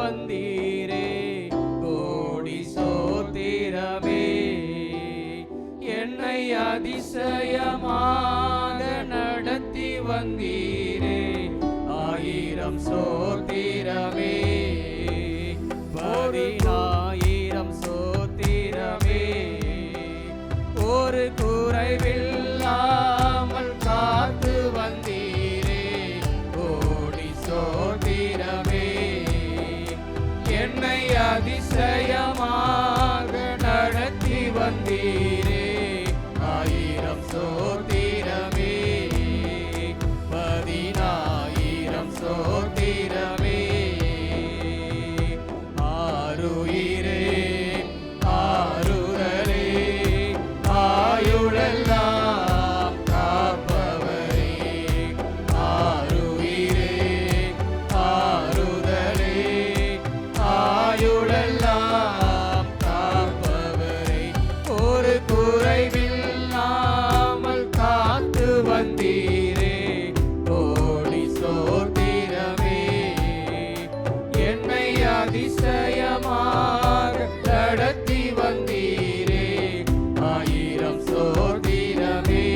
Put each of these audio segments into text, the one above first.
வந்தீரே, கோடி சோத்திரமே. என்னை அதிசயமாக நடத்தி வந்தீரே, ஆயிரம் சோத்திரமே. 10,000 சோத்திரமே. ஒரு குறைவில்லாமல் காத்து வந்தீரே, கோடி சோத்திரமே. என்னை அதிசயமாக நடத்தி வந்தீரே, ஆயிரம் சோத்திரமே. 10,000 சோத்திரமே. ஆருயிரே ஆருதலே, ஆயுளெல்லாம் காப்பவரே. ஆருயிரே ஆருதலே, ஆயுளெல்லாம் காப்பவரே. ஒரு குறைவில்லாமல் காத்து வந்தீரே, கோடி சோத்திரமே. என்னை அதிசயமாக நடத்தி வந்தீரே, ஆயிரம் சோத்திரமே.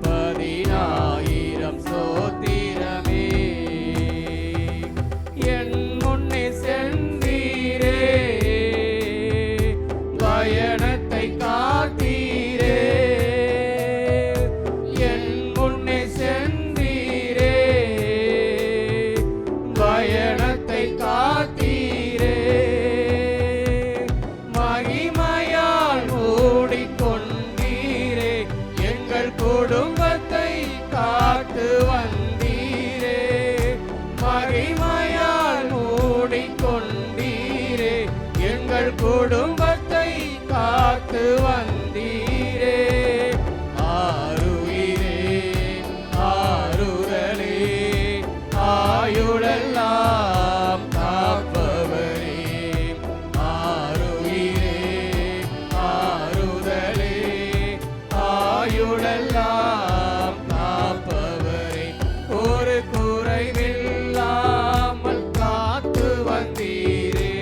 10,000 சோத்திரமே. என் முன்னே சென்றீரே, பயணத்தை காத்தீரே. என் முன்னே சென்றீரே, பயணத்தை காத்தீரே. மகிமையால் மூடிக்கொண்டீரே, எங்கள் குடும்பத்தை காத்து வந்தீரே. மகிமையால் மூடிக்கொண்டீரே, எங்கள் குடும்பத்தை காத்து வந்தீரே. ஆருயிரே ஆருதலே, ஆயுளெல்லாம் காப்பவரே. ஆருயிரே ஆருதலே, ஆயுளெல்லாம் காப்பவரே. ஒரு குறைவில்லாமல் காத்து வந்தீரே,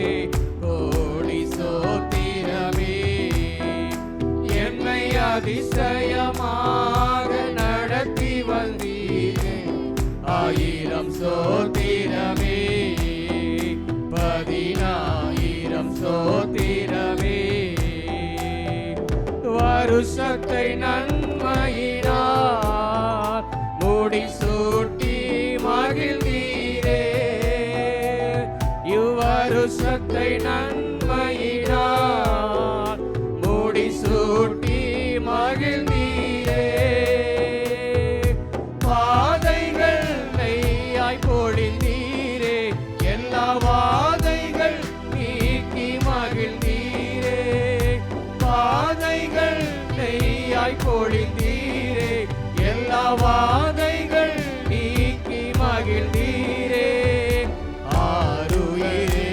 கோடி சோத்திரமே. என்னை அதிசயமாக நடத்தி வந்தீரே, ஆயிரம் சோத்திரமே. 10,000 சோத்திரமே. வருஷத்தை நன்மையினால் முடிசூட்டி மகிழ்ந்தீரே. இவ்வருஷத்தை நன்மையினால் முடிசூட்டி மகிழ்ந்தீரே. வாதைகள் நெய்யாய் பொழிந்தீரே, எல்லா வாதைகள் நீக்கி மகிழ்ந்தீரே. வாதைகள் நெய்யாய் பொழிந்தீரே, எல்லா வாதைகள் நீக்கி மகிழ்ந்தீரே. ஆருயிரே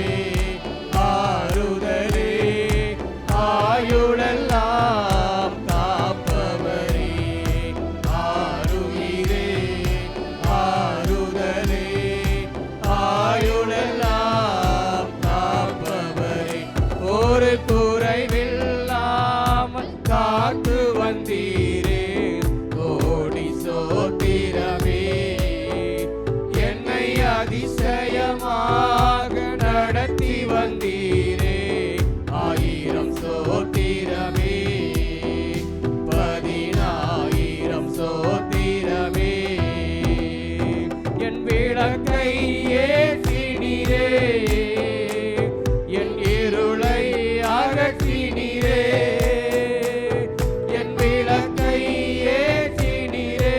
ஆருதலே, ஆயுளெல்லாம் காப்பவரே. ஆருயிரே ஆருதலே, ஆயுளெல்லாம் காப்பவரே. ஒரு குறைவில்லாமல் காத்து வந்தீரே, கோடி சோத்திரமே. என்னை அதிசயமாக நடத்தி வந்தீரே, ஆயிரம் சோத்திரமே. 10,000 சோத்திரமே. என் விளக்கை ஏற்றினீரே, என் இருளை அகற்றினீரே. என் விளக்கை ஏற்றினீரே,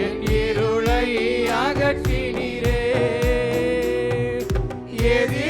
என் இருளை அகற்றினீரே. எதிரி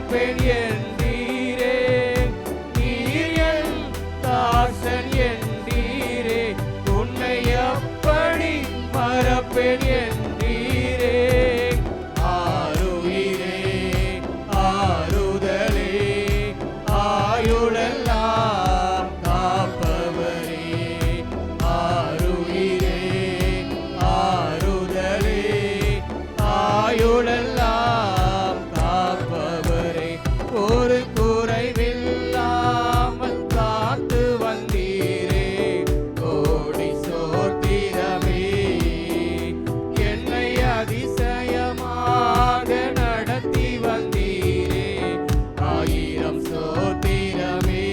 மறப்பேன் என்றீரே, நீர் என் தாசன் என்றீரே, உன்னை எப்படி மறப்பேன் என்றீரே. ஆருயிரே ஆறுதலே ஆயுளெல்லாம் காப்பவரே, ஆருயிரே ஆறுதலே ஆயுளெல்லாம் காப்பவரே, ஒரு குறைவில்லாமல் காத்து வந்தீரே, கோடி சோத்திரமே. என்னை அதிசயமாக நடத்தி வந்தீரே, ஆயிரம் சோத்திரமே,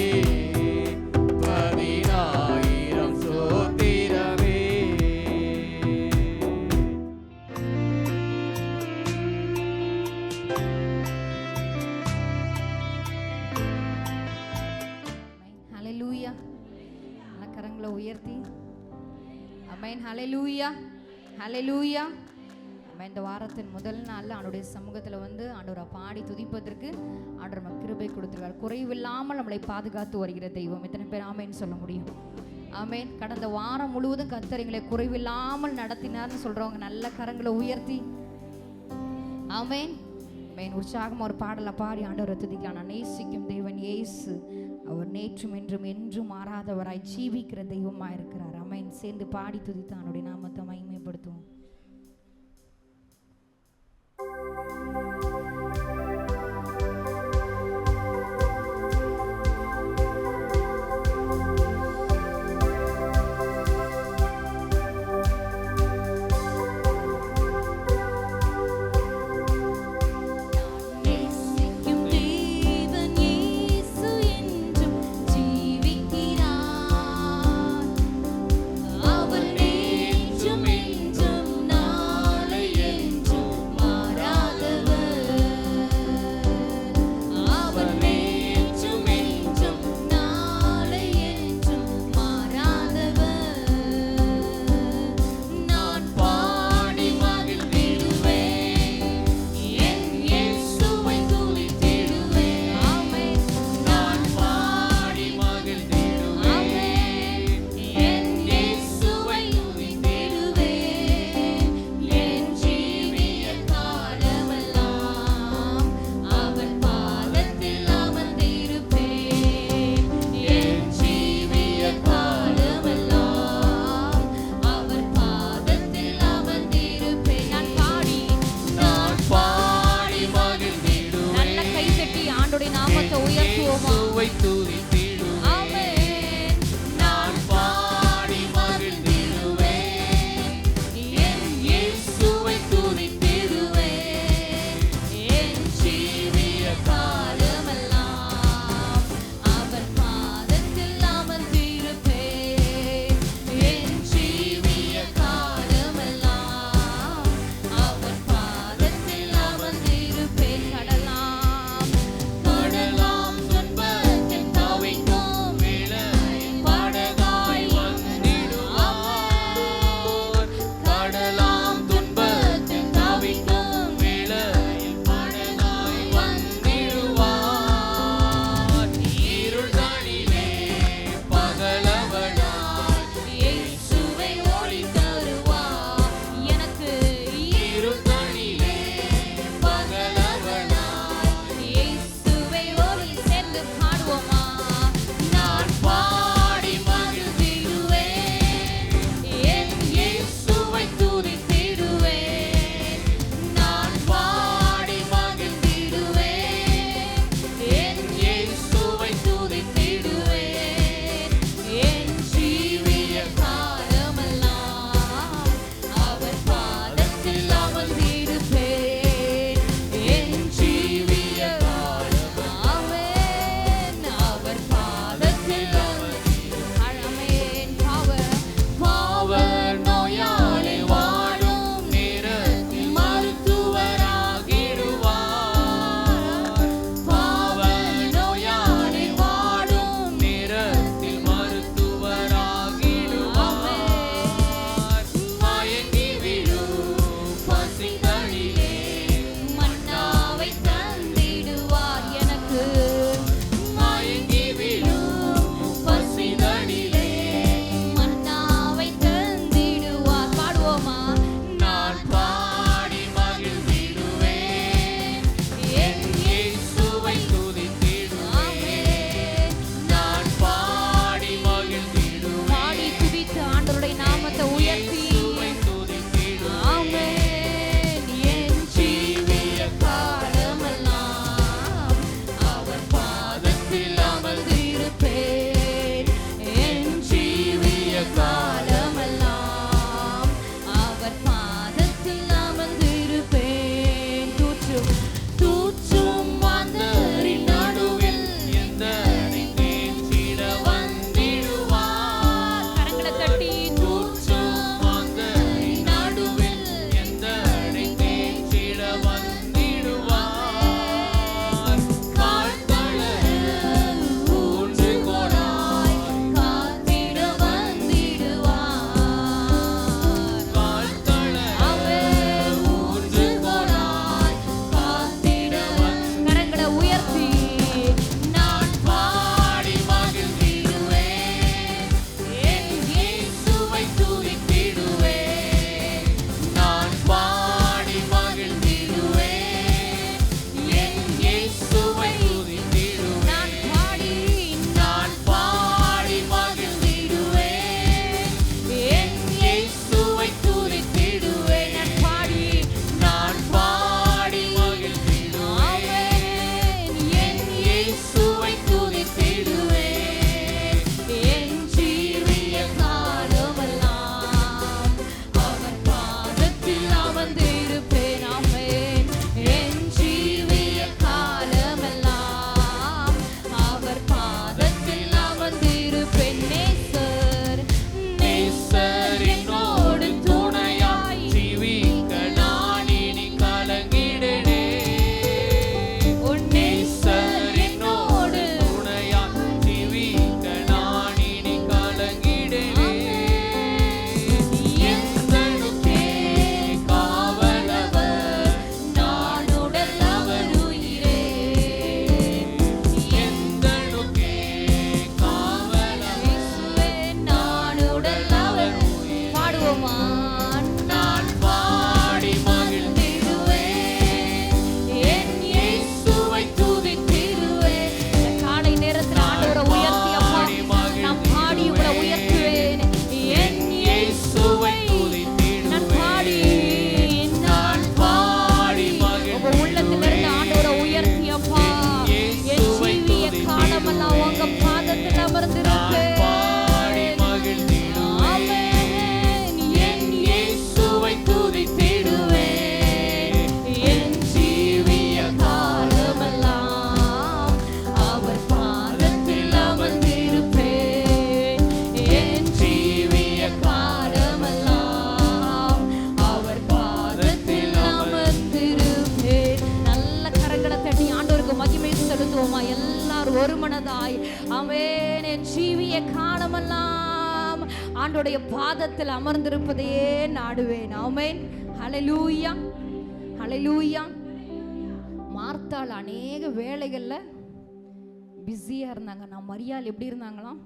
10,000 சோத்திரமே. ஹalleluya. நல்ல கரங்களை உயர்த்தி ஆமென். ஹalleluya ஹalleluya. இந்த வாரத்தின் முதல் நாளில் ஆண்டவருடைய சமூகத்தில் வந்து ஆண்டவரை பாடி துதிப்பதற்கு ஆண்டவர் நமக்கு கிருபை கொடுத்திருக்கார். குறைவில்லாமல் நம்மளை பாதுகாத்து வருகிற தெய்வம். எத்தனை பேர் ஆமென் சொல்ல முடியும்? ஆமென். கடந்த வாரம் முழுவதும் கர்த்தர் எங்களை குறைவில்லாமல் நடத்தினார்னு சொல்றவங்க நல்ல கரங்களை உயர்த்தி ஆமென் ஆமென். உற்சாகமாக ஒரு பாடலை பாடி ஆண்டவரை துதிக்கலாம். நான் நேசிக்கும் தேவன் இயேசு, அவர் நேற்றும் என்றும் என்றும் மாறாதவராய் ஜீவிக்கிற தெய்வமாக இருக்கிறார். ஆமென். சேர்ந்து பாடி துதித்து அவருடைய நாமத்தை மகிமைப்படுத்துவோம். நேசிக்கும் தேவன் இயேசு என்றும் ஜீவிக்கிறார். அவர் நேற்றும் என்றும் நாளை என்றும் மாறாதவர். அவர் நேற்றும் என்றும் நாளை என்றும் மாறாதவர். நான் பாடி மகிழ்ந்திடுவேன், என் இயேசுவை துதித்திடுவேன். ஆமென். நான் பாடி மகிழ்ந்திடுவேன், என் இயேசுவை துதித்திடுவேன். என் ஜீவிய காலமெல்லாம் அவர் பாதத்தில் அமர்ந்திருப்பேன். என் ஜீவிய காலமெல்லாம் அவர் பாதத்தில் அமர்ந்திருப்பேன். நான் பாடி மகிழ்ந்திடுவேன். நல்ல கை தட்டி ஆண்டவருடைய நாமத்தை உயர்த்துவோமா? இயேசுவை துதித்திடுவேன். ஆமென். நான் பாடி மகிழ்ந்திடுவேன், என் இயேசுவை துதித்திடுவேன். என் ஜீவிய காலமெல்லாம் அவர் பாதத்தில் அமர்ந்திருப்பேன். என் ஜீவிய காலமெல்லாம் அவர் பாதத்தில் அமர்ந்திருப்பேன். கடலாம் துன்பத்தில் தவிக்கும் சொல்லுவோமா எல்லாரும் ஒரு மனதாய்? ஆமென். என் ஜீவிய காலமெல்லாம் ஆண்டோடைய பாதத்தில் அமர்ந்திருப்பதையே நாடுவேன். ஆமென். ஹல்லேலூயா, ஹல்லேலூயா. மார்த்தாள் அநேக வேலைகளில் பிஸியாக இருந்தாங்க. நான் மரியாள் எப்படி இருந்தாங்களாம்?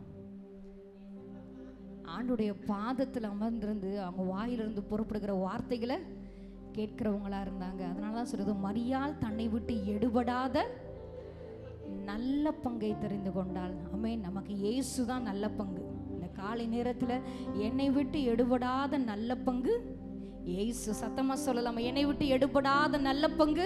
ஆண்டுடைய பாதத்தில் அமர்ந்திருந்து அவங்க வாயிலிருந்து புறப்படுகிற வார்த்தைகளை கேட்கிறவங்களா இருந்தாங்க. அதனால தான் சொல்றது, மரியாள் தன்னை விட்டு எடுபடாத நல்ல பங்கை தெரிந்து கொண்டாள். ஆமென். நமக்கு இயேசு தான் நல்ல பங்கு. இந்த காலை நேரத்தில் என்னை விட்டு எடுபடாத நல்ல பங்கு இயேசு. சத்தமா சொல்லலாம், என்னை விட்டு எடுபடாத நல்ல பங்கு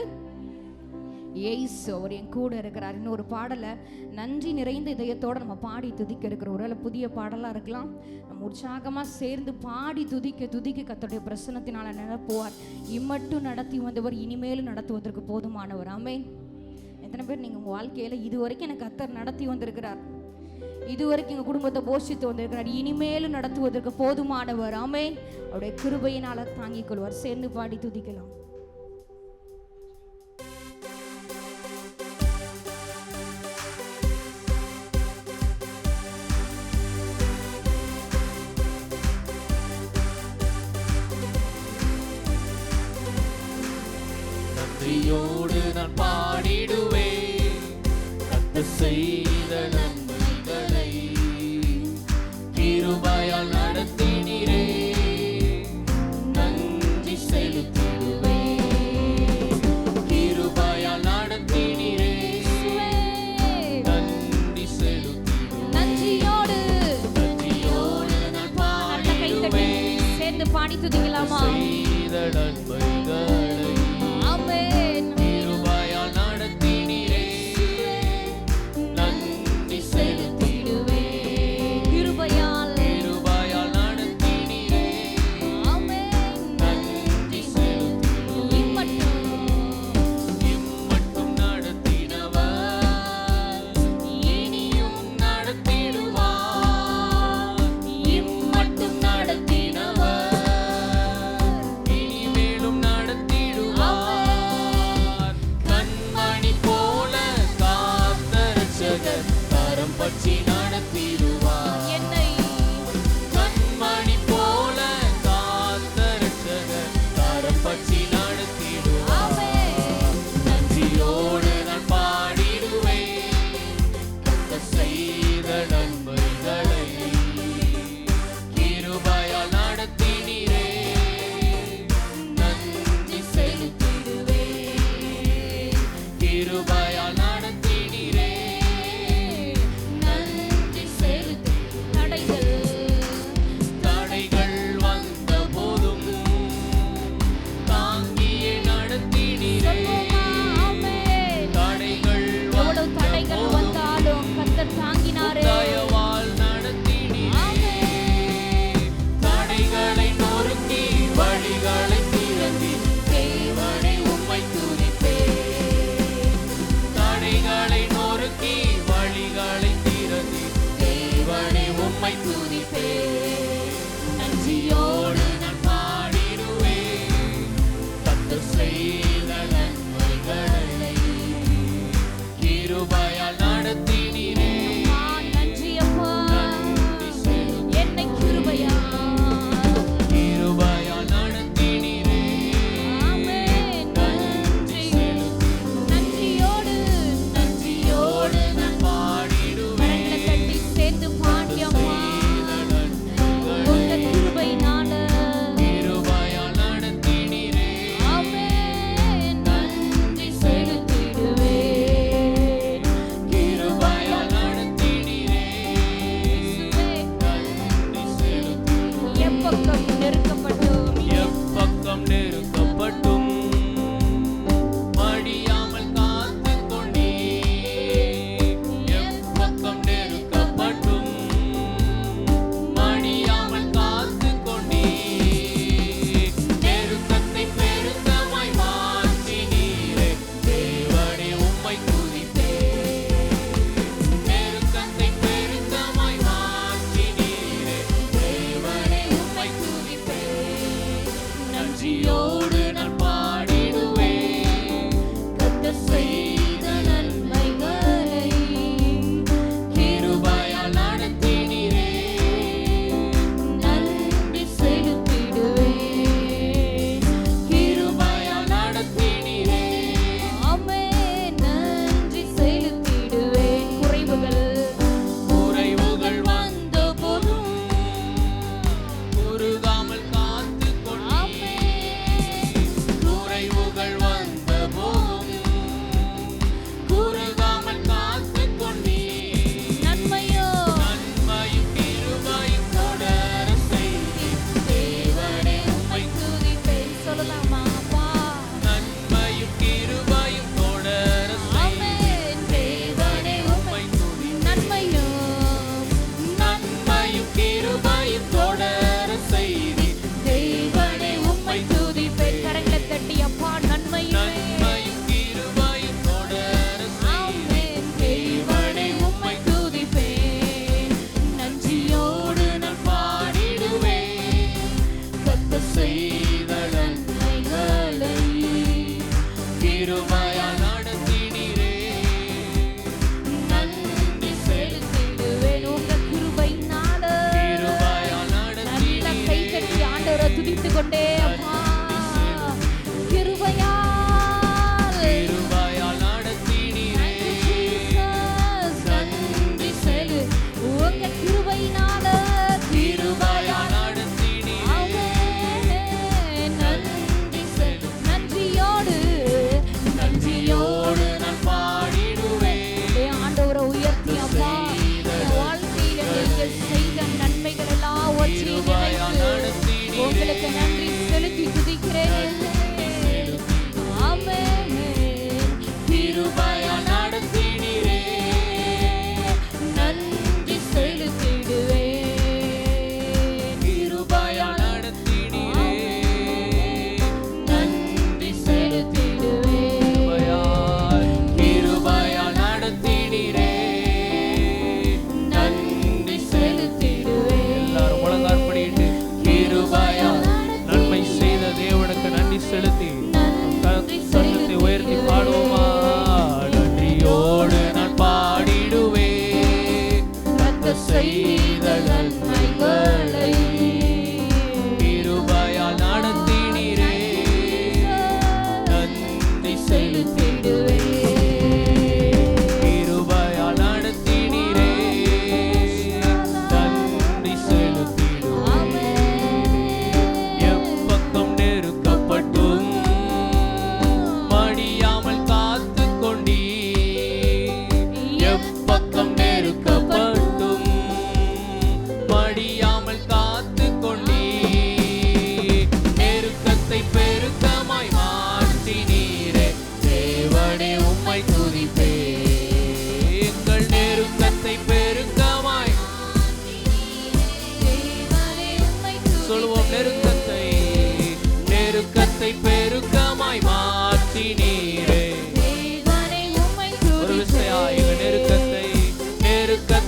இயேசு. அவர் என் கூட இருக்கிறார். இன்னொரு பாடலை நன்றி நிறைந்த இதயத்தோடு நம்ம பாடி துதிக்க இருக்கிற ஒரு புதிய பாடலாக இருக்கலாம். நம்ம உற்சாகமாக சேர்ந்து பாடி துதிக்க துதிக்க கர்த்தருடைய பிரசன்னத்தினால நிரப்புவார். இம்மட்டும் நடத்தி வந்தவர் இனிமேலும் நடத்துவதற்கு போதுமானவர். ஆமென். எத்தனை பேர் நீங்கள் உங்கள் வாழ்க்கையில் இது வரைக்கும் எனக்கு கர்த்தர் நடத்தி வந்திருக்கிறார், இதுவரைக்கும் எங்கள் குடும்பத்தை போஷித்து வந்திருக்கிறார், இனிமேலும் நடத்துவதற்கு போதுமானவர். ஆமென். அவருடைய கிருபையினால் தாங்கிக் கொள்வார். சேர்ந்து பாடி துதிக்கலாம். நன்றியோடு நான் பாடிடுவேன் கர்த்தர் செய்த நன்மைகளை. கிருபையால் நடத்தினீரே, நன்றி செலுத்திடுவேன். கிருபையால் நடத்தினீரே, நன்றி செலுத்திடுவேன். நன்றியோடு நான் பாடிடுவேன் சேர்ந்து பாடி துதிக்கலாமா? செய்த நன்மைகளை. கிருபையால் நடத்தினீரே, நன்றி செலுத்திடுவேன். கிருபையால் நடத்தினீரே, நன்றி செலுத்திடுவேன். இம்மட்டும் நடத்தினவர் இனியும் நடத்திடுவார். இம்மட்டும் நடத்தினவர் இனிமேலும் நடத்திடுவார். கண்மணி போல காத்த ரட்சகர் கரம் பற்றி நடத்திடுவார். என்னை கண்மணி போல காத்த ரட்சகர் கரம் பற்றி நடத்திடுவார். நன்றியோடு நான் பாடிடுவேன் கர்த்தர் செய்த நன்மைகளை. கிருபையால் நடத்தினீரே, நன்றி செலுத்திடுவேன். கிருபையால் நடத்தினீரே, நன்றி செலுத்திடுவேன். தடைகள் வந்த போதும் தாங்கியே நடத்தினீரே. தடைகள் எவ்வளவு தடைகள் வந்தாலும் கர்த்தர் தாங்கினாரே. தயவால் நடத்தினீரே. தடைகளை நொறுக்கி வழிகளை திறந்தி தேவனை உம்மை துதிப்பேன். தடைகளை நொறுக்கி வழிகளை திறந்தி தேவனை உம்மை துதிப்பேன். நன்றியோடு நான் பாடிடுவேன் கர்த்தர் செய்த நன்மைகளை. கிருபையால் நடத்தினீரே, நன்றி அப்பா, நன்றி செலுத்திடுவேன். என்னை கிருபையால் கிருபையால் நடத்தினீரே, ஆமென். நன்றி செலுத்திடுவேன். நன்றியோடு நான் பாடிடுவேன் கரங்களை தட்டி சேர்ந்து பாடி அம்மா, செய்த நன்மைகளை. உங்க கிருபையினால கிருபையால் நடத்தினீரே, ஆமென். நன்றி செலுத்திடுவேன். கிருபையால்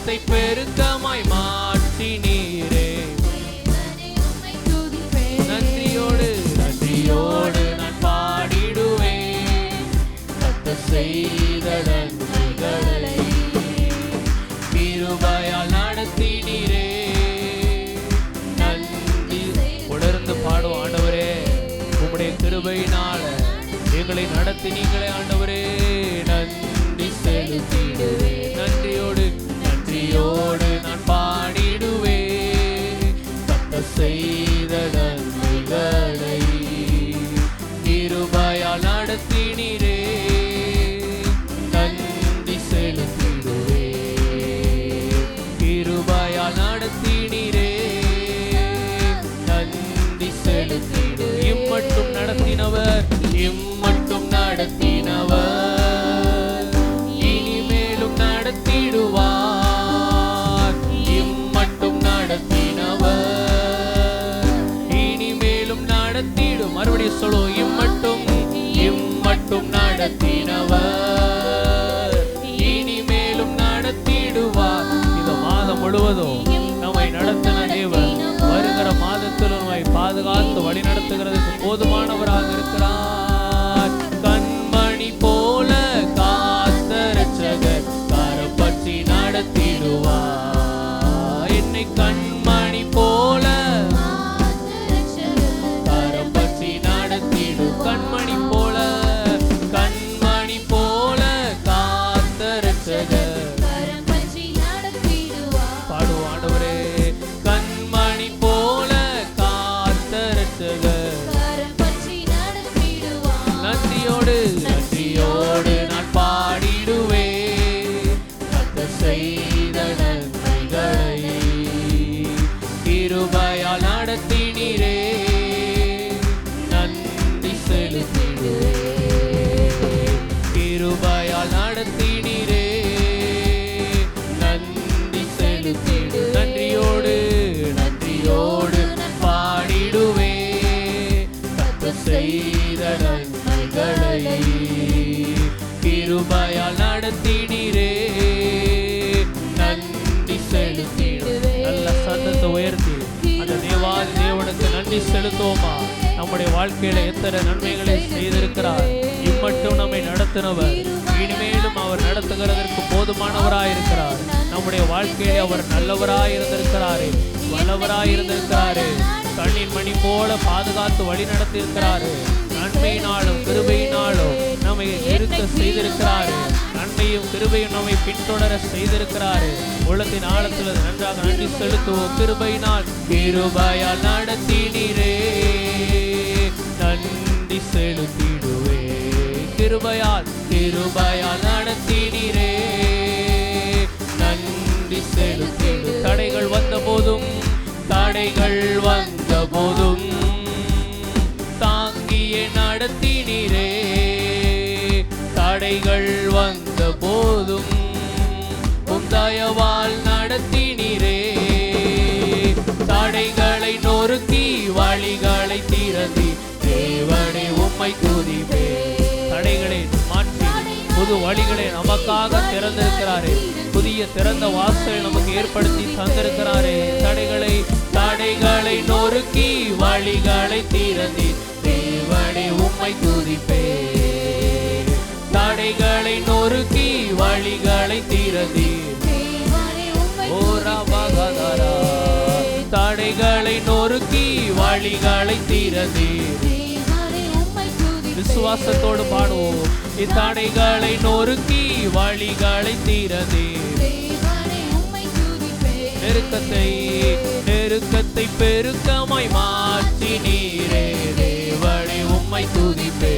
நெருக்கத்தை பெருக்கமாய் மாற்றினீரே. நன்றியோடு நன்றியோடு நான் பாடிடுவேன் கர்த்தர் செய்த நன்மைகளை. கிருபையால் நடத்தினீரே. நன்றி. உணர்ந்து பாடுவோம். ஆண்டவரே, உம்முடைய கிருபையினால எங்களை நடத்தினீங்களே ஆண்டவரே, நன்றி செலுத்திடுவேன். நன்றியோடு நன்றியோடு நான் பாடிடுவேன் கர்த்தர் செய்த நன்மைகளை. கிருபையால் நடத்தினீரே. நன்றி செலுத்திடுவேன். கிருபையால் நடத்தினீரே. நன்றி செலுத்திடு. இம்மட்டும் நடத்தினவர், இம்மட்டும் நடத்தினவர், இனிமேலும் நடத்திடுவார். இம்மட்டும் நடத்தினவர், இனிமேலும் நடத்திடும். மறுபடியும் சொல்லுவோம். இம்மட்டும் இம்மட்டும் நடத்தினவர், இனிமேலும் நடத்திடுவார். இந்த மாதம் முழுவதும் நம்மை நடத்தின தேவன் வருகிற மாதத்தில் நம்மை பாதுகாத்து வழி நடத்துகிறதுக்கு போதுமானவராக இருக்கிறார். கண்மணி போல காத்த இரட்சகர் கரம் பற்றி நடத்திடுவார். என்னை கண்மணி போல கரம் பற்றி நடத்திடும். கண்மணி போல கண்மணி போல காத்த இரட்சகர். பாடுவோம். ஆண்டவரே, கண்மணி போல காத்த இரட்சகர். நன்றியோடு நன்றியோடு நான் பாடிடுவேன் கர்த்தர் செய்த நன்மைகளை. கிருபையால் நடத்தினீரே. நன்றி செலுத்திடுவேன். கிருபையால் நடத்தினீரே. நன்றி செலுத்திடு. நன்றியோடு நன்றியோடு நான் பாடிடுவேன் கர்த்தர் செய்த நன்மைகளை. கிருபையால் நடத்தினீரே. நன்றி செலுத்திடு. நல்ல சத்தத்தை உயர்த்தி அந்த தேவாதி தேவனுக்கு நன்றி செலுத்துவோமா? நம்முடைய வாழ்க்கையில எத்தனை நன்மைகளை செய்திருக்கிறார். இம்மட்டும் நம்மை நடத்தினவர், இனிமேலும் அவர் நடத்துகிறதற்கு போதுமானவராயிருக்கிறார். நம்முடைய வாழ்க்கையிலே அவர் நல்லவராய் இருந்திருக்கிறாரே, வல்லவராய் இருந்திருக்கிறாரே, கண்ணின் மணி போல பாதுகாத்து வழி நடத்தி இருக்கிறாரு. நன்மையினாலும் கிருபையினாலும் நம்மை இருக்க செய்திருக்கிறாரு. நன்மையும் கிருபையும் நம்மை பின்தொடர செய்திருக்கிறாரு. உள்ளத்தின் ஆழத்தில் நன்றாக நன்றி செலுத்துவோம். கிருபையினால் கிருபையால் நடத்தினீரே. நன்றி செலுத்திடுவே. கிருபையால் கிருபையால் நடத்தினீரே. நன்றி செலுத்திடு. தடைகள் வந்த போதும் தடைகள் வந்த போதும் தாங்கியே நடத்தினீரே. தடைகள் வந்த போதும் உம் தயவால் நடத்தினீரே. தடைகளை நொறுக்கி வழிகளை திறந்தி தேவனே உம்மை துதிப்பே. தடைகளை மாற்றி புது வழிகளை நமக்காக திறந்திருக்கிறாரே. புதிய திறந்த வாசலை நமக்கு ஏற்படுத்தி தந்திருக்கிறாரே. தடைகளை நொறுக்கி வழிகளை திறந்தி தேவனே உம்மை துதிப்பே. தடைகளை நொறுக்கி வழிகளை திறந்தி ஓராபகதரா. தடைகளை நொறுக்கி வழிகளை திறந்தி. விசுவாசத்தோடு பாடுவோம். இத்தடைகளை நொறுக்கி வழிகளை திறதி. நெருக்கத்தை பெருக்கமாய் மாற்றினீரே. தேவனே உம்மை துதிப்பே.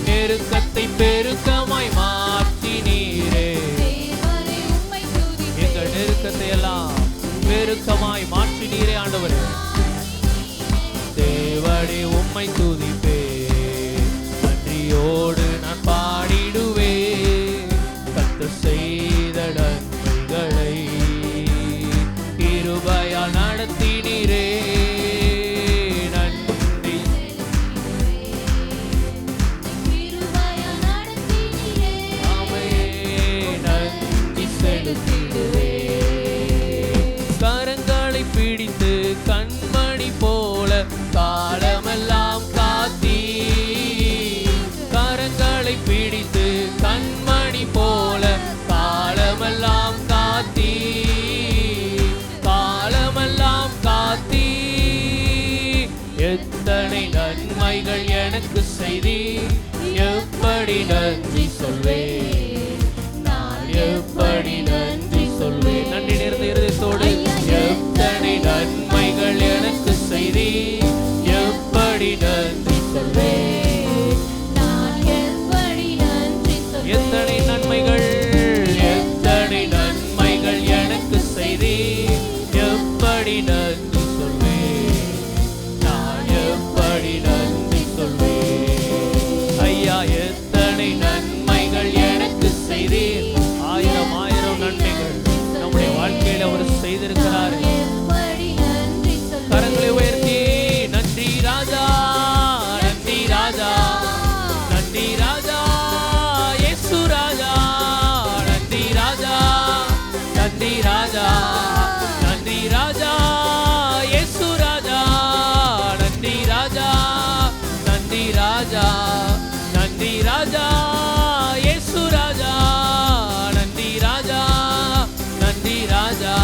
நெருக்கத்தை பெருக்கமாய் மாற்றினீரே. எங்கள் நெருக்கத்தை எல்லாம் பெருக்கமாய் மாற்றினீரே ஆண்டவரே. தேவனே உம்மை துதிப்பே. நன்றியோடு நான் பாடிடுவேன் கர்த்தர் செய்த நன்மைகளை. கிருபையால் நடத்தினீரே. நன்றி எப்படி நன்றி சொல்வேன், நான் எப்படி நன்றி சொல்வேன். நன்றி நிறைந்த இருதயத்தோடு எத்தனை நன்மைகள் எனக்கு செய்தீர், எப்படி நன்றி சொல்வேன், நான் எப்படி நன்றி சொல்வேன். எத்தனை நன்மைகள், எத்தனை நன்மைகள் எனக்கு செய்தீர், எப்படி நன்றி சொல்வேன், நான் எப்படி நன்றி சொல்வேன். ஐயா எத்தனை நன்மைகள் எனக்கு செய்தீர், ஆயிரம் ஆயிரம் நன்மைகள் நம்முடைய வாழ்க்கையில அவர் செய்திருக்கிறார். எப்படி நன்றி சொல்வேன். கரங்களை உயர்த்தி நன்றி ராஜா, நன்றி ராஜா, நன்றி ராஜா, இயேசு ராஜா, நன்றி ராஜா, நன்றி ராஜா, நன்றி ராஜா, இயேசு ராஜா, நன்றி ராஜா, நன்றி ராஜா, நன்றி ராஜா, இயேசு ராஜா, நன்றி ராஜா, நன்றி ராஜா,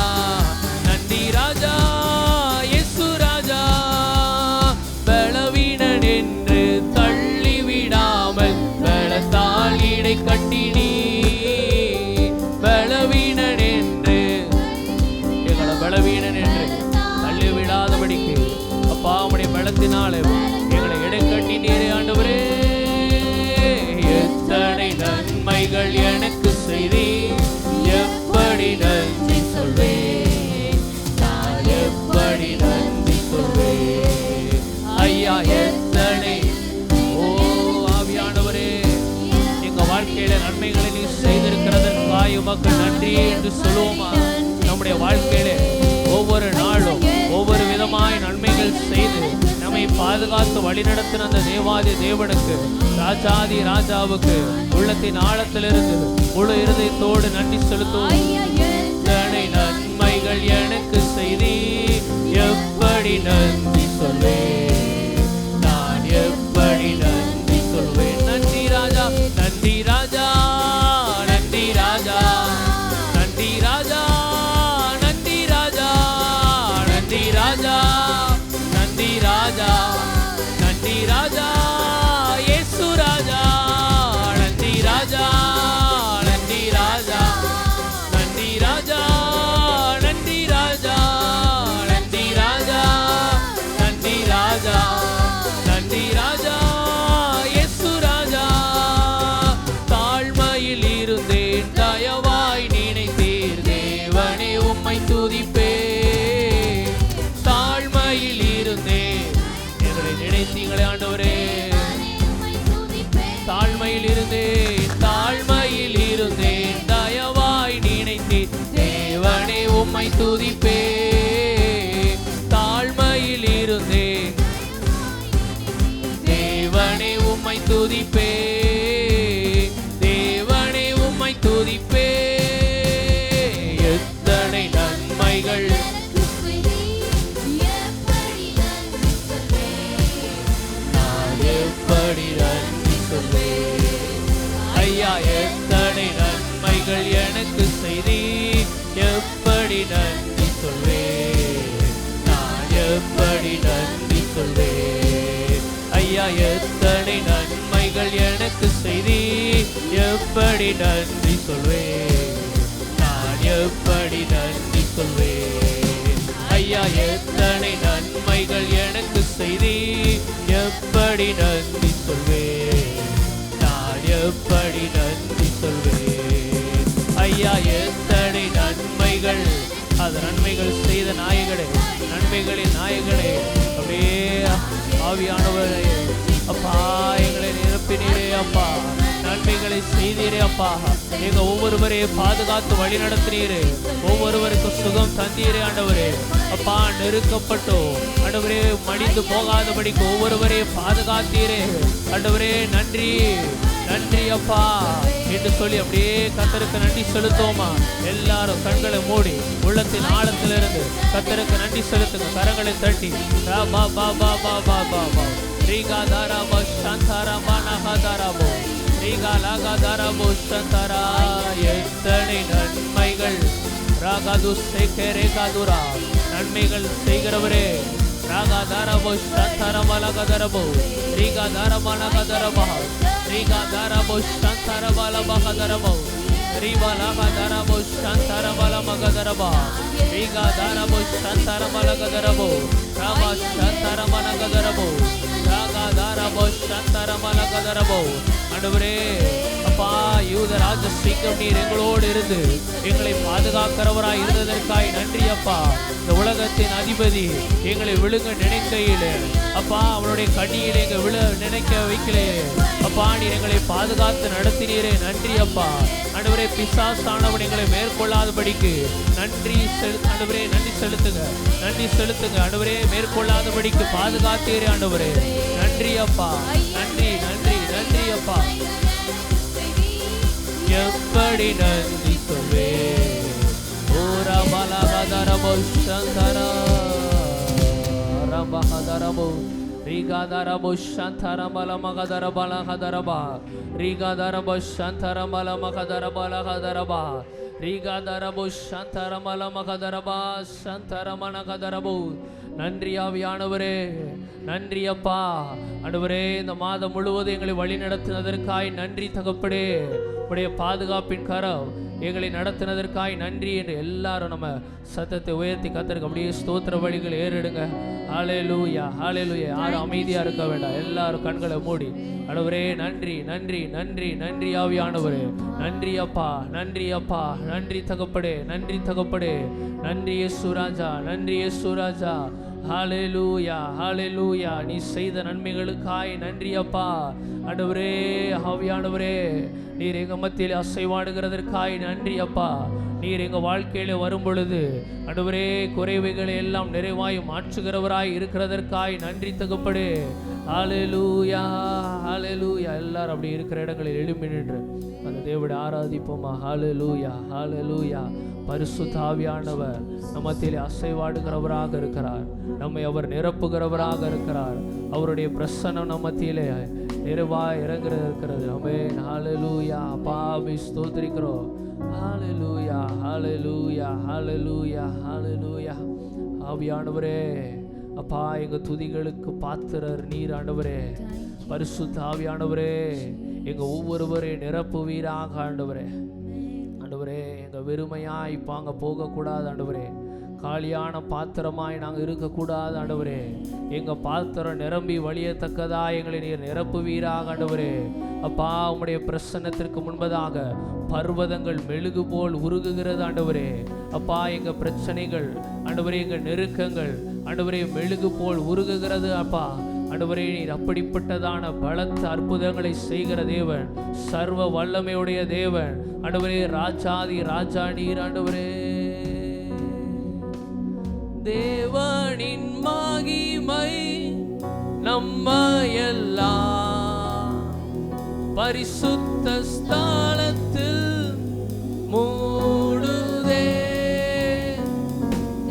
நன்றி ராஜா, இயேசு ராஜா. பலவீனன் என்று தள்ளிவிடாமல் பலத்தால் இடை கட்டினீ, பலவீனன் என்று எங்களை பலவீனன் என்று தள்ளிவிடாதபடிக்கு அப்பா உம்முடைய பலத்தினாலே எங்களை இடை கட்டினீரே ஆண்டவரே. எத்தனை நன்மைகள் எனக்கு செய்தீர், எப்படி நன்றி சொல்வேன், நான் எப்படி நன்றி சொல்வேன். ஐயா எத்தனை, ஓ ஆவியானவரே, எங்க வாழ்க்கையில நன்மைகளை நீ செய்திருக்கிறதற்காக உமக்கு நன்றி என்று சொல்லுவோமா? நம்முடைய வாழ்க்கையில ஒவ்வொரு நாளும் ஒவ்வொரு விதமாய் நன்மைகள் செய்து நம்மை பாதுகாத்து வழிநடத்தின அந்த தேவாதி தேவனுக்கு, ராஜாதி ராஜாவுக்கு உள்ளத்தின் ஆழத்திலிருந்து முழு இருதயத்தோடு நன்றி செலுத்துவோம். எத்தனை நன்மைகள் எனக்கு செய்தீர், எப்படி நன்றி சொல்வேன், நான் எப்படி நன்றி சொல்வேன். நன்றி ராஜா, நன்றி ராஜா, நன்றி ராஜா, நன்றி ராஜா, நன்றி ராஜா, நன்றி ராஜா, நன்றி ராஜா, நன்றி ராஜா, இயேசு ராஜா, நன்றி ராஜா, நன்றி ராஜா, நன்றி ராஜா, நன்றி ராஜா, நன்றி ராஜா, நன்றி ராஜா, நன்றி ராஜா, இயேசு ராஜா. தாழ்மையில் இருந்தேன் தயவாய் நினைத்தீர் தேவனே உம்மை துதிப்பேன். தாழ்மையில் இருந்தேன் எங்களை நினைத்தீங்களே ஆண்டவரே, தாழ்மையில் இருந்தேன், தாழ்மையில் இருந்தேன் தயவாய் நினைத்தீர் தேவனே உம்மை துதிப்பேன். தாழ்மையில் இருந்தேன் தேவனே உம்மை துதிப்பேன், தேவனே உம்மை துதிப்பேன். எத்தனை நன்மைகள், நான் எப்படி நன்றி சொல்வேன். ஐயா எத்தனை நன்மைகள் எனக்கு செய்தீர், எப்படி நன்றி சொல்வேன், நான் எப்படி நன்றி சொல்வேன். ஐயா எத்தனை நன்மைகள் எனக்கு செய்தீர், எப்படி நன்றி சொல்வேன், நான் எப்படி நன்றி சொல்வேன். ஐயா எத்தனை நன்மைகள் எனக்கு செய்தீர், எப்படி நன்றி சொல்வேன், நான் எப்படி நன்றி சொல்வேன். ஐயா எத்தனை நன்மைகள், அது நன்மைகள் செய்த நாயகனே, நன்மைகளின் நாயகனே, அப்படியே ஆவியானவரே அப்பா எங்களை நிரப்பினீரே அப்பா, நன்மைகளை செய்தீரே அப்பா, எங்க ஒவ்வொருவரையும் பாதுகாத்து வழி நடத்தினீரே, ஒவ்வொருவருக்கு சுகம் தந்தீரே ஆண்டவரே. அப்பா நெருக்கப்பட்டோ ஆண்டவரே மடிந்து போகாதபடிக்கு ஒவ்வொருவரையும் பாதுகாத்தீரே ஆண்டவரே. நன்றி நன்றி அப்பா என்று சொல்லி அப்படியே கர்த்தருக்கு நன்றி செலுத்துவோமா? எல்லாரும் கண்களை மூடி உள்ளத்தின் ஆழத்திலிருந்து கர்த்தருக்கு நன்றி செலுத்துங்க. கரங்களை தட்டி பா பா பா பா பா பா பா ரீகா தாராபோ சாந்தாராபா நகாதாராபோ ரீகா லாகா தாராபோ சந்தாரா. எத்தனை நன்மைகள் ராகாது சேகே ரேகாதுரா, நன்மைகள் செய்கிறவரே. Raaga தாராபோ சாந்தாராபா லகாதாராபோ Reeka தாராபா நகாதாராபா Riga darabo shantara bala bagadarabo. Riba laga darabo shantara bala magadaraba. Riga darabo shantara bala gadarabo. Rama shantara bala gadarabo. Raga darabo shantara bala gadarabo. ஆண்டவரே அப்பா, யூத ராஜ சிங்கம் நீர் எங்களோடு இருந்து எங்களை பாதுகாக்கிறவராய் இருந்ததற்காய் நன்றி அப்பா. இந்த உலகத்தின் அதிபதி எங்களை விழுங்க நினைக்கையிலே அப்பா, அவனுடைய கண்ணியில் எங்க விழ நினைக்க வைக்கலே அப்பா, நீர் எங்களை பாதுகாத்து நடத்தினீரே நன்றி அப்பா. ஆண்டவரே, பிசாசானவன் எங்களை மேற்கொள்ளாதபடிக்கு நன்றி ஆண்டவரே, நன்றி செலுத்துங்க, நன்றி செலுத்துங்க ஆண்டவரே. மேற்கொள்ளாதபடிக்கு பாதுகாத்தீரே ஆண்டவரே, நன்றி அப்பா, நன்றி நன்றி நன்றி அப்பா. எப்படி நன்றி சொல்வே ஓரா பலகதரபோ சந்தரா ரபஹதரபோ ரிகாதரபோ சந்தரமல மகதரபலகதரபா ரிகாதரபோ சந்தரமல மகதரபலகதரபா ரிகாதரபோ சந்தரமல மகதரபா சந்தரமனகதரபோ. நன்றி ஆவியானவரே, நன்றி அப்பா. ஆண்டவரே, இந்த மாதம் முழுவதும் எங்களை வழி நடத்தினதற்காய் நன்றி தகப்படே. உடைய பாதுகாப்பின் கரம் எங்களை நடத்தினதற்காய் நன்றி என்று எல்லாரும் நம்ம சத்தத்தை உயர்த்தி கத்தருக்கு அப்படியே ஸ்தோத்திர வழிகள் ஏறிடுங்க. ஹல்லேலூயா ஹல்லேலூயா. யாரும் அமைதியா இருக்க வேண்டாம், எல்லாரும் கண்களை மூடி ஆண்டவரே நன்றி நன்றி நன்றி நன்றி ஆவியானவரே, நன்றி அப்பா, நன்றி அப்பா, நன்றி தகப்படே, நன்றி தகப்படே, நன்றி இயேசு ராஜா, நன்றி இயேசு ராஜா. ஹல்லேலூயா ஹல்லேலூயா. நீ செய்த நன்மைகளுக்காய் நன்றி அப்பா. ஆண்டவரே ஆவியானவரே, நீர் எங்க மத்தியில் அசைவாடுகிறதற்காய் நன்றி அப்பா. நீர் எங்க வாழ்க்கையில வரும் பொழுது ஆண்டவரே குறைவுகளை எல்லாம் நிறைவாய் மாற்றுகிறவராய் இருக்கிறதற்காய் நன்றி தகப்படே. ஹல்லேலூயா ஹல்லேலூயா. எல்லாரும் அப்படி இருக்கிற இடங்களில் எழும்பி நின்று அந்த தேவனை ஆராதிப்போமா. ஹல்லேலூயா ஹல்லேலூயா. பரிசுத்த ஆவியானவர் நம்மத்திலே அசைவாடுகிறவராக இருக்கிறார், நம்மை அவர் நிரப்புகிறவராக இருக்கிறார். அவருடைய பிரசன்னம் நம்மத்திலே நிறைவாய் இறங்குறது. ஆமென். ஹல்லேலூயா. அப்பாவை ஸ்தோத்திரிக்கிறோம். ஹல்லேலூயா ஹல்லேலூயா ஹல்லேலூயா ஹல்லேலூயா. ஆவியானவரே அப்பா, எங்க துதிகளுக்கு பாத்திரர் நீர் ஆண்டவரே. பரிசுத்த ஆவியானவரே, எங்க ஒவ்வொருவரையும் நிரப்புவீராக ஆண்டவரே. ஆண்டவரே, எங்க வெறுமையாய் பாங்க போகக்கூடாது ஆண்டவரே. காலியான பாத்திரமாய் நாங்கள் இருக்கக்கூடாது ஆண்டவரே. எங்க பாத்திரம் நிரம்பி வழியத்தக்கதா எங்களை நீர் நிரப்புவீராக ஆண்டவரே. அப்பா, உம்முடைய பிரசன்னத்திற்கு முன்பதாக பர்வதங்கள் மெழுகு போல் உருகுகிறது ஆண்டவரே. அப்பா, எங்க பிரச்சனைகள் ஆண்டவரே, எங்க நெருக்கங்கள் ஆண்டவரே மெழுகு போல் உருகுகிறது அப்பா. ஆண்டவரே, நீர் அப்படிப்பட்டதான பலத்த அற்புதங்களை செய்கிற தேவன், சர்வ வல்லமையுடைய தேவன் ஆண்டவரே. ராஜாதி ராஜா நீர் ஆண்டவரே. தேவனின் மகிமை நம்மையெல்லாம் பரிசுத்த ஸ்தலத்தில் மூடுதே.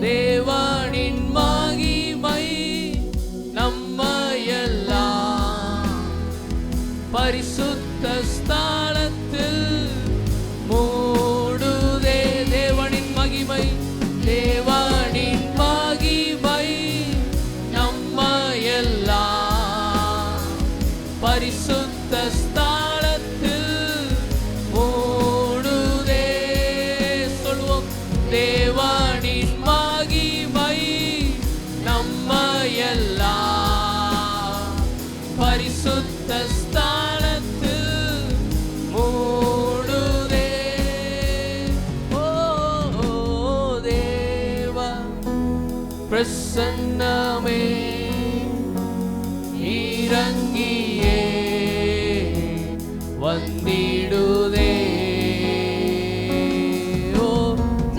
தேவனின் மகிமை நம்மையெல்லாம் பரிசுத்த ஸ்தலத்தில் மூடுதே. தேவனின் மகிமை, தேவனின் மகிமை நம்மையெல்லாம் பரிசுத்த ஸ்தலத்தில் மூடுதே. சொல்வோம். தேவனின் மகிமை நம்மையெல்லாம் பரிசுத்த ஸ்தலத்தில் மூடுதே. ஓ தேவ பிரசன்னமே இறங்கியே வந்திடுதே. ஓ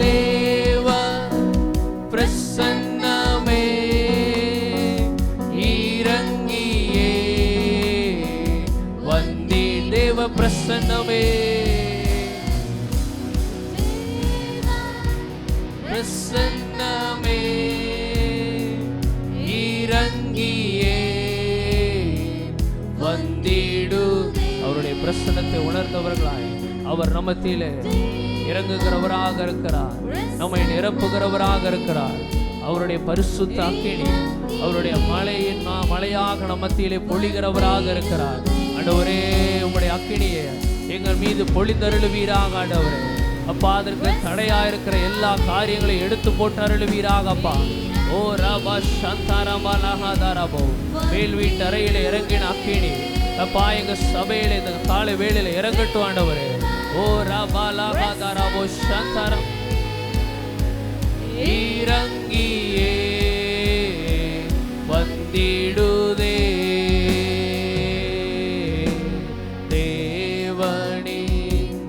தேவ பிரசன்னமே இறங்கியே வந்தி. தேவ பிரசன்னமே பிரசன்னமே இறங்கியே வந்திடு. அவருடைய பிரசன்னத்தை உணர்ந்தவர்களாய் அவர் நம்மத்திலே இறங்குகிறவராக இருக்கிறார், நம்மை நிரப்புகிறவராக இருக்கிறார். அவருடைய பரிசுத்த அக்கினி அவருடைய மழையாக நம்ம மத்தியிலே பொழிகிறவராக இருக்கிறார். ஆண்டவரே, உம்முடைய அக்கினியை எங்கள் மீது பொழிந்தருளுவீராக ஆண்டவரே. அப்பா, அதற்கு தடையாயிருக்கிற எல்லா காரியங்களையும் எடுத்து போட்டு அருளுவீராக அப்பா. ஓ ரபா சந்தாரமா லஹாதாரபோ, மேல் வீட்டு அறையில இறங்கின அக்கினி அப்பா எங்க சபையில இந்த காலை வேளையில இறங்கட்டும் ஆண்டவரே. ஓ ரபா லஹாதாரபோ சந்தாரம் இறங்கியே வந்திடுதே தேவனின்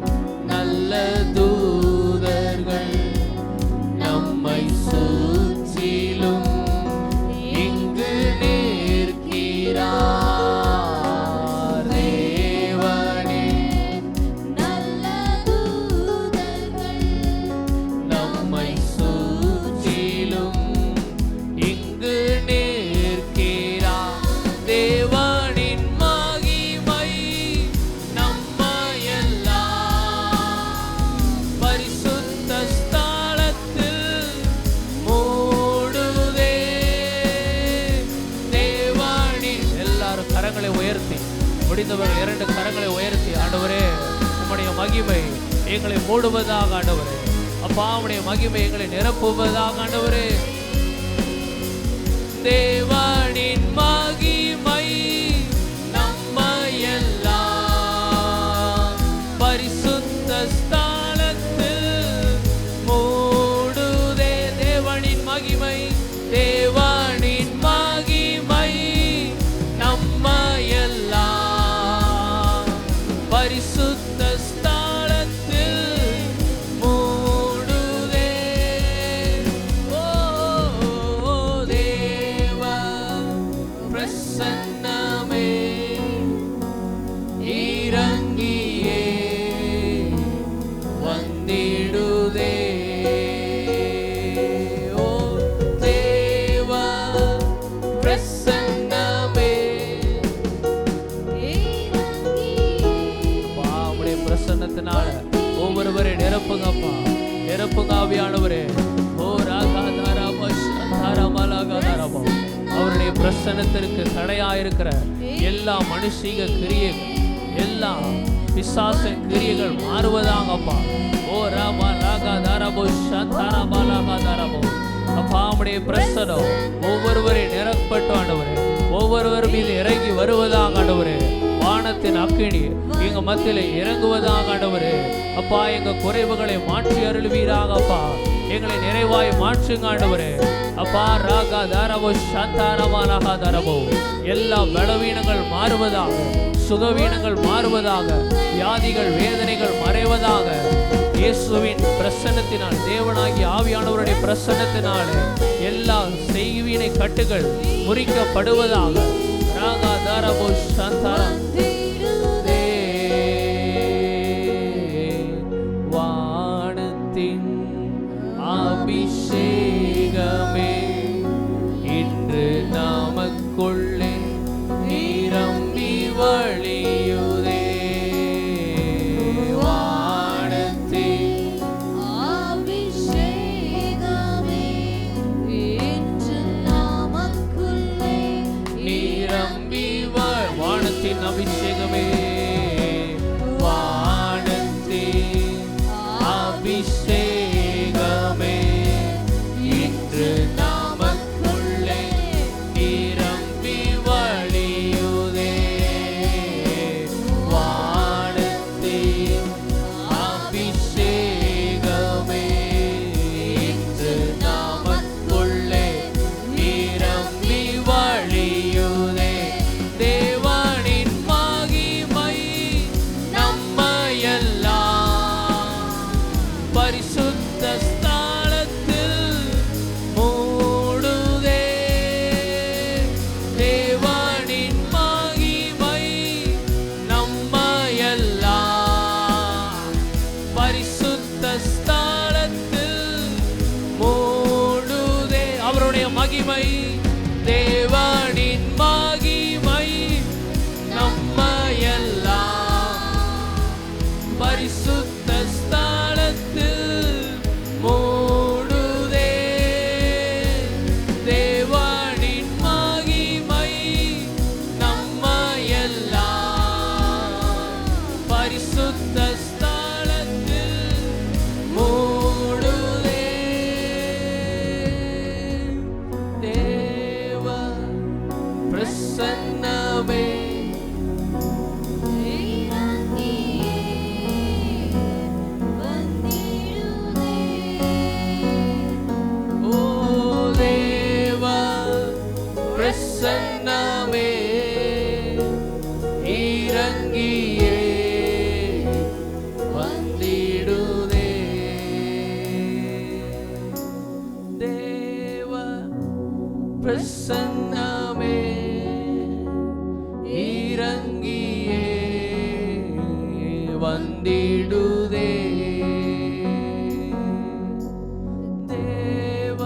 நல்ல தூதர்கள் நம்மை சுற்றிலும் இங்கு நிற்கிறார். தேவனின் நல்ல தூதர்கள் நம்மை சுற்றிலும் இங்கு நிற்கிறார். தேவனின் மகிமை நம்மையெல்லாம் பரிசுத்த ஸ்தலத்தில் மூடுதே. தேவனின் எல்லாரும் கரங்களை உயர்த்தி, முடிந்தவர்கள் 2 கரங்களை உயர்த்தி, ஆண்டவரே உம்முடைய மகிமை எங்களை மூடுவதாக ஆண்டவரே. அப்பா, உம்முடைய மகிமை எங்களை நிரப்புவதாக ஆண்டவரே. தேவனின் மகிமை நம்மையெல்லாம் பரிசுத்த ஸ்தலத்தில் மூடுதே. தேவனின் மகிமை, தேவனின் மகிமை நம்மையெல்லாம் பரிசுத்த ஸ்தலத்தில் மூடுதே. ஓ தேவ பிரசன்னமே இறங்கியே வந்திடுதே. ஓ தேவ பிரசன்னமே அப்பா, உம்முடைய பிரசன்னத்தினால ஒவ்வொருவரை நிரப்புங்கப்பா, நிரப்புங்க ஆவியானவரே. ஓ ராகாதாராபா சந்தாரமலகாதாராபா, அவருடைய பிரசன்னத்திற்கு தடையாயிருக்கிற எல்லா மனுஷீக கிரியைகள், எல்லா பிசாசின் கிரியைகள் மாறுவதாங்கப்பா. ஓ ராமா ராகாதாராபோ சந்தாரமலகாதாராபோ, அப்பா உம்முடைய பிரசன்னம் ஒவ்வொருவரை நிரப்பட்டும் ஆண்டவரே. ஒவ்வொருவர் மீது இறங்கி வருவதாக ஆண்டவரே. வானத்தின் அக்கினி எங்க மத்தியில இறங்குவதாக ஆண்டவரே. அப்பா, எங்க குறைவுகளை மாற்றி அருள்வீராக அப்பா. எங்களை நிறைவாய் மாற்றுங்க ஆண்டவரே. அப்பா ராகா தாரபோ சாந்தாரமா ராகா தாரபோ, எல்லா பலவீனங்கள் மாறுவதாக, சுகவீனங்கள் மாறுவதாக, வியாதிகள் வேதனைகள் மறைவதாக. இயேசுவின் பிரசன்னத்தினால், தேவனாகிய ஆவியானவருடைய பிரசன்னத்தினாலே எல்லா செய்வினை கட்டுகள் முறிக்கப்படுவதாக. ராகா தாரபோ சாந்தாரம் வானத்தின் அபிஷேகமே இன்று நமக்குள்ளே நிரம்பி வழியுதே. வானத்தின் அபிஷேகமே இன்று நமக்குள்ளே நிரம்பி வானத்தின் அபிஷேகமே, வானத்தின் அபிஷேகமே இன்று நமக்குள்ளே நிரம்பி வழியுதே. வானத்தின் அபிஷேகமே இன்று நமக்குள்ளே நிரம்பி வழியுதே. தேவனின் மகிமை நம்மையெல்லாம் பரிசுத்த ஸ்தலத்தில் மூடுதே. தேவனின் மகிமை நம்மையெல்லாம் பரிசுத்த ஸ்தலத்தில் மூடுதே. அவருடைய மகிமை, தேவனின் மகிமை நம்மையெல்லாம் பரிசுத்த ஸ்தலத்தில் மூடுதே. தேவனின் மகிமை நம்மையெல்லாம் பிரசன்னமே இறங்கியே வந்திடுதே. தேவ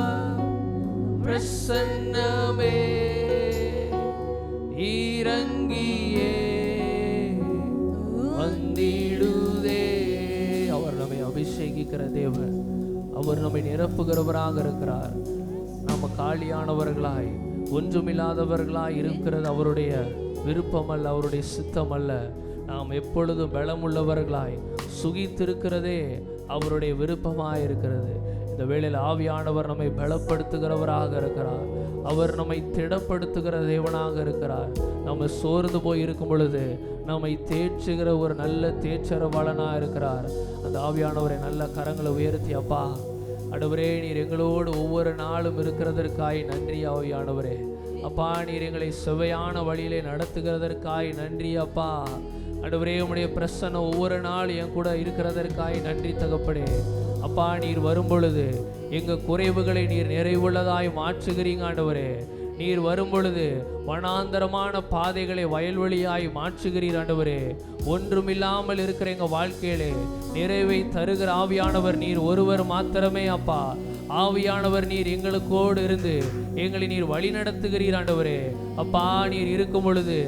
பிரசன்னமே இறங்கியே வந்திடுதே. அவர் நம்மை அபிஷேகிக்கிற தேவன், அவர் நம்மை நிரப்புகிறவராக இருக்கிறார். நாம காலியானவர்களாய் ஒன்றுமில்லாதவர்களாய் இருக்கிறது அவருடைய விருப்பம் அல்ல, அவருடைய சித்தம் அல்ல. நாம் எப்பொழுதும் பலமுள்ளவர்களாய் சுகித்திருக்கிறதே அவருடைய விருப்பமாய் இருக்கிறது. இந்த வேளையில் ஆவியானவர் நம்மை பலப்படுத்துகிறவராக இருக்கிறார். அவர் நம்மை திடப்படுத்துகிற தேவனாக இருக்கிறார். நம்ம சோர்ந்து போய் இருக்கும் பொழுது நம்மை தேற்றுகிற ஒரு நல்ல தேற்றரவாளனாக இருக்கிறார். அந்த ஆவியானவரை நல்ல கரங்களை உயர்த்தி, அப்பா ஆண்டவரே, நீர் எங்களோடு ஒவ்வொரு நாளும் இருக்கிறதற்காய் நன்றி ஆவியானவரே. அப்பா, நீர் எங்களை சுவையான வழியிலே நடத்துகிறதற்காய் நன்றி அப்பா. ஆண்டவரே, உம்முடைய பிரசன்னம் ஒவ்வொரு நாள் என் கூட இருக்கிறதற்காய் நன்றி தகப்படே. அப்பா, நீர் வரும் பொழுது எங்கள் குறைவுகளை நீர் நிறைவுள்ளதாய் மாற்றுகிறீங்க ஆண்டவரே. நீர் வரும் பொழுது வனாந்தரமான பாதைகளை வயல்வெளியாய் மாற்றுகிறீர் ஆண்டவரே. ஒன்றுமில்லாமல் இருக்கிற எங்கள் வாழ்க்கையிலே நிறைவை தருகிற ஆவியானவர் நீர் ஒருவர் மாத்திரமே அப்பா. ஆவியானவர் நீர் எங்களுக்கோடு இருந்து எங்களை நீர் வழி நடத்துகிறீர் ஆண்டவரே. அப்பா, நீர் இருக்கும் பொழுது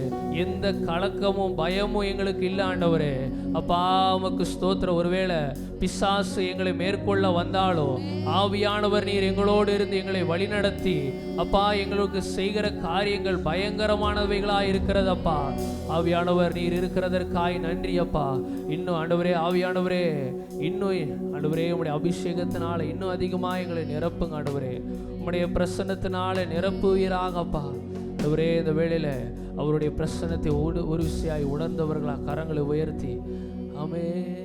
எந்த கலக்கமும் பயமும் எங்களுக்கு இல்லை ஆண்டவரே. அப்பா, உமக்கு ஸ்தோத்திரம். ஒருவேளை பிசாசு எங்களை மேற்கொள்ள வந்தாலும் ஆவியானவர் நீர் எங்களோடு இருந்து எங்களை வழி நடத்தி அப்பா எங்களுக்கு செய்கிற காரியங்கள் பயங்கரமானவைகளாக இருக்கிறது அப்பா. ஆவியானவர் நீர் இருக்கிறதற்காய் நன்றி அப்பா. இன்னும் ஆண்டவரே, ஆவியானவரே, இன்னும் ஆண்டவரே உம்முடைய அபிஷேகத்தினால இன்னும் அதிகமாக எங்களை நிரப்புங்க ஆண்டவரே. உம்முடைய பிரசன்னத்தினால நிரப்புவீராகப்பா. ஆண்டவரே, இந்த வேளையில அவருடைய பிரசன்னத்தை ஒரு விஷயாய் உணர்ந்தவர்களா கரங்களை உயர்த்தி ஆமென்.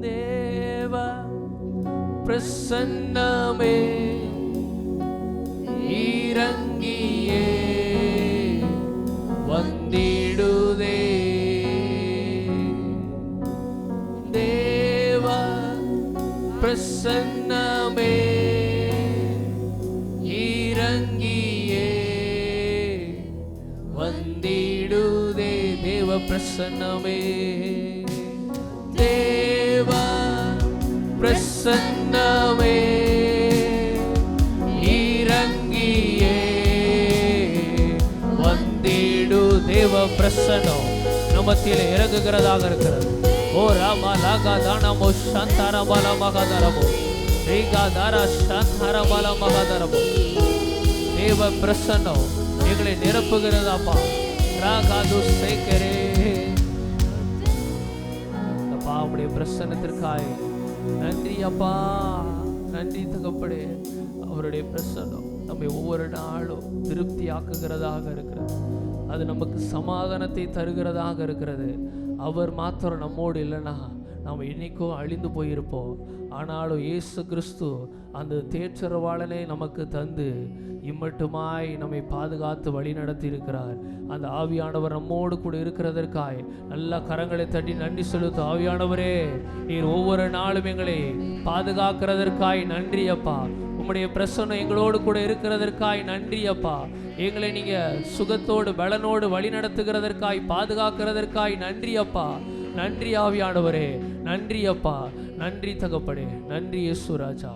தேவ பிரசன்னமே இறங்கியே வந்திடுதே. தேவ பிரசன்னமே இறங்கியே வந்திடுதே. தேவ பிரசன்னமே, தேவ பிரசன்னமே இறங்கியே வந்திடு. தேவ பிரசன்னம் நமத்திலே இறங்குகிறதாக இருக்கிறது. ஓ ராமா லாகா தானமோ சாந்தார பால மகாதரமோ ரீகா தாரா சாந்தார பால மகாதரமோ. தேவ பிரசன்னம் எங்களை நிரப்புகிறதாப்பா. ராகாது சேகரே. அப்பா, உம்முடைய பிரசன்னத்திற்காய் நன்றி அப்பா. நன்றி தகப்படே. அவருடைய பிரசன்னம் நம்மை ஒவ்வொரு நாளும் திருப்தி ஆக்குகிறதாக இருக்கிறது. அது நமக்கு சமாதானத்தை தருகிறதாக இருக்கிறது. அவர் மாத்திரம் நம்மோடு இல்லைன்னா நாம் இன்னைக்கோ அழிந்து போயிருப்போம். ஆனாலும் இயேசு கிறிஸ்து அந்த தேற்றரவாளனை நமக்கு தந்து இம்மட்டுமாய் நம்மை பாதுகாத்து வழி நடத்தி இருக்கிறார். அந்த ஆவியானவர் நம்மோடு கூட இருக்கிறதற்காய் நல்ல கரங்களை தட்டி நன்றி செலுத்து. ஆவியானவரே, நீர் ஒவ்வொரு நாளும் எங்களை பாதுகாக்கிறதற்காய் நன்றி அப்பா. உம்முடைய பிரசன்னம் எங்களோடு கூட இருக்கிறதற்காய் நன்றி அப்பா. எங்களை நீங்க சுகத்தோடு பலனோடு வழி நடத்துகிறதற்காய் பாதுகாக்கிறதற்காய் நன்றி அப்பா. நன்றி ஆவியானவரே, நன்றி அப்பா, நன்றி தகப்படே, நன்றி இயேசு ராஜா.